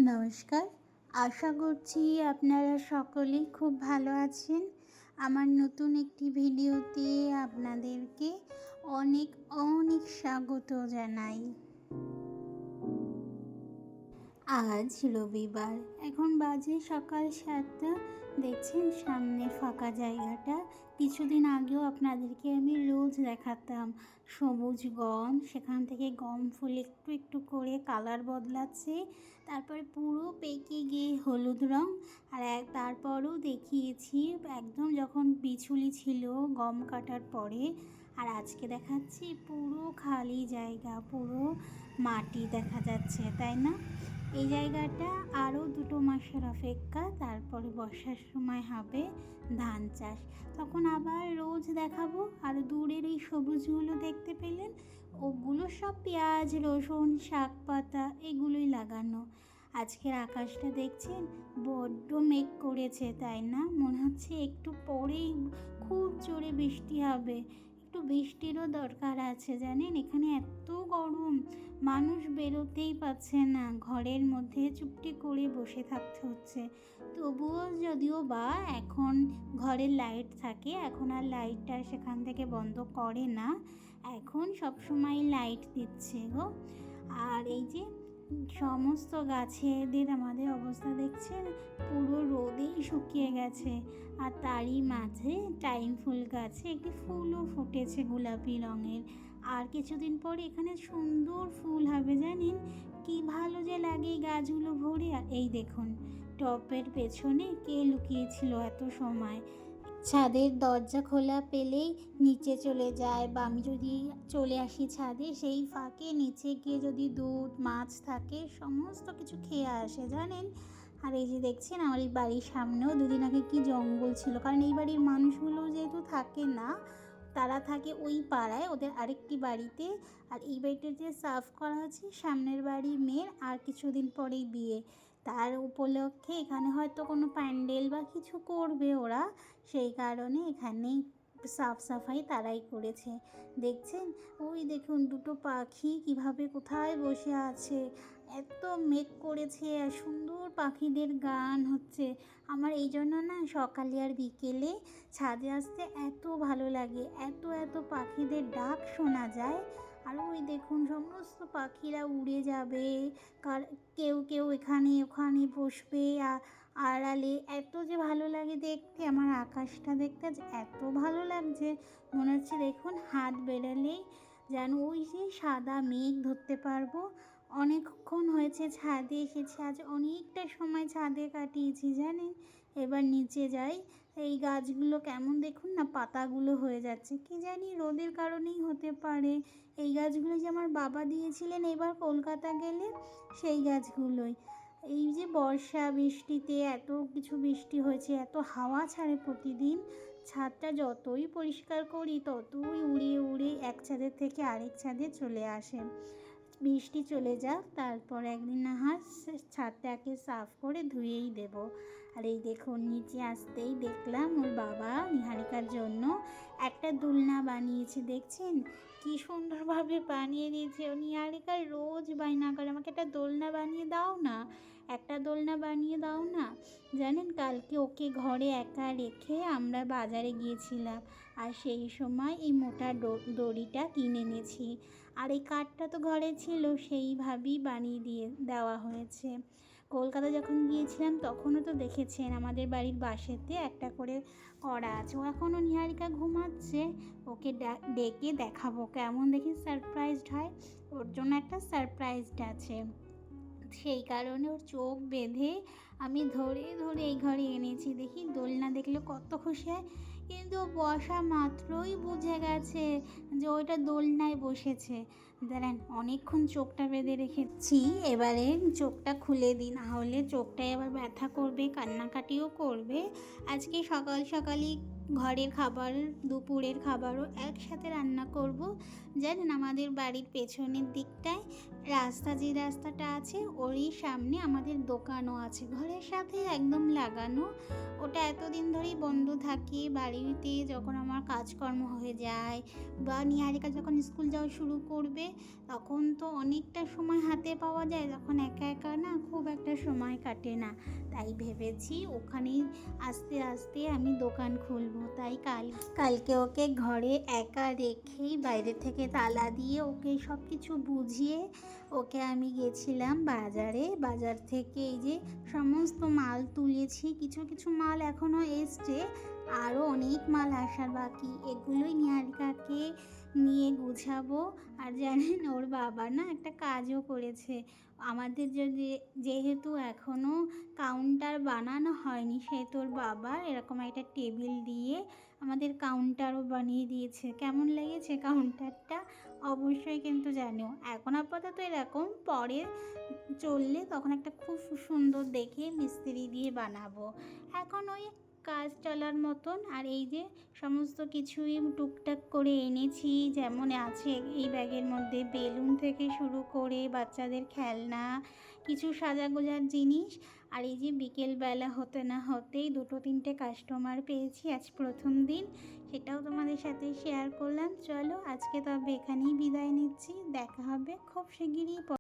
নমস্কার, আশা করছি আপনারা সকলেই খুব ভালো আছেন। আমার নতুন একটি ভিডিওতে আপনাদেরকে অনেক অনেক স্বাগত জানাই। আজ রবিবার, এখন বাজে সকাল 7টা। দেখছেন সামনের ফাঁকা জায়গাটা, কিছুদিন আগেও আপনাদেরকে আমি রোজ দেখাতাম সবুজ গম, সেখান থেকে গম ফুল একটু একটু করে কালার বদলাচ্ছে, তারপরে পুরো পেকে গিয়ে হলুদ রং। আর তারপরও দেখিয়েছি একদম যখন বিছুলি ছিল গম কাটার পরে। আর আজকে দেখাচ্ছি পুরো খালি জায়গা, পুরো মাটি দেখা যাচ্ছে, তাই না? এই জায়গাটা আরও 2 মাসের অপেক্ষা, তারপরে বর্ষার সময় হবে ধান চাষ, তখন আবার রোজ দেখাবো। আর দূরের এই সবুজগুলো দেখতে পেলেন, ওগুলো সব পেঁয়াজ, রসুন, শাক পাতা এগুলোই লাগানো। আজকের আকাশটা দেখছেন বড্ড মেঘ করেছে, তাই না? মনে হচ্ছে একটু পরেই খুব জোরে বৃষ্টি হবে। একটু বৃষ্টিরও দরকার আছে, জানেন এখানে এত গরম, মানুষ বেরোতেই পারছে না, ঘরের মধ্যে চুপটি করে বসে থাকতে হচ্ছে। তবুও যদিও বা এখন ঘরের লাইট থাকে, এখন আর লাইটটা সেখান থেকে বন্ধ করে না, এখন সবসময় লাইট দিচ্ছে গো। আর এই যে সমস্ত গাছেদের আমাদের অবস্থা দেখছেন, পুরো রোদেই শুকিয়ে গেছে। আর তারই মাঝে টাইম ফুল গাছে একটি ফুলও ফুটেছে গোলাপি রঙের। আর কিছুদিন পরে এখানে সুন্দর ফুল হবে, জানেন কি ভালো যে লাগে এই গাছগুলো ভরে। আর এই দেখুন টবের পেছনে কে লুকিয়েছিল এত সময়। ছাদের দরজা খোলা পেলেই নিচে চলে যায়, বা আমি যদি চলে আসি ছাদে, সেই ফাঁকে নিচে গিয়ে যদি দুধ মাছ থাকে সমস্ত কিছু খেয়ে আসে, জানেন। আর এই যে দেখছেন আমার এই বাড়ির সামনেও দুদিন আগে কি জঙ্গল ছিল, কারণ এই বাড়ির মানুষগুলো যেহেতু থাকে না, তারা থাকে ওই পাড়ায় ওদের আরেকটি বাড়িতে। আর এই বাড়িটা যে সাফ করা হচ্ছে সামনের বাড়ির মেয়ের, আর কিছুদিন পরেই বিয়ে, তার উপলক্ষে এখানে হয়তো কোনো প্যান্ডেল বা কিছু করবে ওরা, সেই কারণে এখানেই সাফ সাফাই তারাই করেছে। দেখছেন ওই দেখুন দুটো পাখি কিভাবে কোথায় বসে আছে, এত মেঘ করেছে আর সুন্দর পাখিদের গান হচ্ছে। আমার এই জন্য না সকালে আর বিকেলে ছাদে আসতে এত ভালো লাগে, এত এত পাখিদের ডাক শোনা যায়। আর ওই দেখুন সমস্ত পাখিরা উড়ে যাবে, কেউ কেউ এখানে ওখানে বসবে, আড়ালে এত যে ভালো লাগে দেখতে। আমার আকাশটা দেখতে এত ভালো লাগছে, মনে হচ্ছে দেখুন হাত বেরালেই যেন ওই যে সাদা মেঘ ধরতে পারবো। অনেকক্ষণ হয়েছে ছাদে এসেছি, আজ অনেকটা সময় ছাদে কাটিয়েছি, জানেন। এবার নিচে যাই, এই গাছগুলো কেমন দেখুন না পাতাগুলো হয়ে যাচ্ছে, কি জানি রোদের কারণেই হতে পারে। এই গাছগুলো যে আমার বাবা দিয়েছিলেন এবার কলকাতা গেলে, সেই গাছগুলোই। এই যে বর্ষা বৃষ্টিতে এত কিছু বৃষ্টি হয়েছে, এত হাওয়া ছাড়ে প্রতিদিন, ছাদটা যতই পরিষ্কার করি ততই উড়ে উড়ে এক ছাদের থেকে আরেক ছাদে চলে আসে। বৃষ্টি চলে যাক, তারপর একদিন না হয় ছাদটাকে সাফ করে ধুয়েই দেব। আর এই দেখুন নিচে আসতেই দেখলাম ওর বাবা নিহারিকার জন্য একটা দোলনা বানিয়েছে, দেখছেন কি সুন্দরভাবে বানিয়ে দিয়েছে। ও নিহারিকার রোজ বায়না করে আমাকে একটা দোলনা বানিয়ে দাও না, একটা দোলনা বানিয়ে দাও না। জানেন কালকে ওকে ঘরে একা রেখে আমরা বাজারে গিয়েছিলাম, আর সেই সময় এই মোটা দড়িটা কিনে এনেছি। আর এই কাঠটা তো ঘরে ছিল, সেইভাবেই বানিয়ে দেওয়া হয়েছে। কলকাতা যখন গিয়েছিলাম তখনও তো দেখেছেন আমাদের বাড়ির বাসেতে একটা করে করা আছে। ও এখনও নিহারিকা ঘুমাচ্ছে, ওকে ডেকে দেখাবো কেমন দেখি সারপ্রাইজড হয়। ওর জন্য একটা সারপ্রাইজড আছে, সেই কারণে ওর চোখ বেঁধে আমি ধরে ধরে এই ঘরে এনেছি। দেখি দোলনা দেখলে কত খুশি হয়, কিন্তু বসা মাত্রই বুঝে গেছে যে ওইটা দোলনায় বসেছে। দাঁড়ান অনেকক্ষণ চোখটা বেঁধে রেখেছি, এবারে চোখটা খুলে দিই, না হলে চোখটায় আবার ব্যথা করবে, কান্নাকাটিও করবে। আজকে সকাল সকালই ঘরের খাবার দুপুরের খাবারও একসাথে রান্না করব, জানেন আমাদের বাড়ির পেছনের দিকটায় যে রাস্তাটা আছে ওরই সামনে আমাদের দোকানও আছে, ঘরের সাথে একদম লাগানো। ওটা এতদিন ধরেই বন্ধ থাকে। বাড়িতে যখন আমার কাজকর্ম হয়ে যায় বা নিহারিকা যখন স্কুল যাওয়া শুরু করবে তখন তো অনেকটা সময় হাতে পাওয়া যায়, তখন একা একা না খুব একটা সময় কাটে না। তাই ভেবেছি ওখানেই আস্তে আস্তে আমি দোকান খুলবো। তাই কালকে ওকে ঘরে একা রেখেই বাইরে থেকে তালা দিয়ে ওকে সব কিছু বুঝিয়ে ওকে আমি গেছিলাম বাজারে। বাজার থেকে এই যে সমস্ত মাল তুলেছি, কিছু কিছু মাল এখনও এসছে, আরও অনেক মাল আসার বাকি। এগুলোই নিহারিকাকে নিয়ে গুছাবো। আর জানেন ওর বাবা না একটা কাজও করেছে। আমাদের যেহেতু এখনও কাউন্টার বানানো হয়নি, সেহেতু ওর বাবা এরকম একটা টেবিল দিয়ে আমাদের কাউন্টারও বানিয়ে দিয়েছে। কেমন লেগেছে কাউন্টারটা অবশ্যই কিন্তু জানিও। এখন আপাতত এরকম, পরে চললে তখন একটা খুব সুন্দর দেখে মিস্ত্রি দিয়ে বানাবো। এখন ওই কাজ চলার মতন। আর এই যে সমস্ত কিছুই টুকটাক করে এনেছি, যেমন আছে এই ব্যাগের মধ্যে বেলুন থেকে শুরু করে বাচ্চাদের খেলনা, কিছু সাজাগোজার জিনিস। আর এই যে বিকেলবেলা হতে না হতেই 2-3টে কাস্টমার পেয়েছি আজ প্রথম দিন, সেটাও তোমাদের সাথে শেয়ার করলাম। চলো আজকে তবে এখানেই বিদায় নিচ্ছি, দেখা হবে খুব শিগগিরই।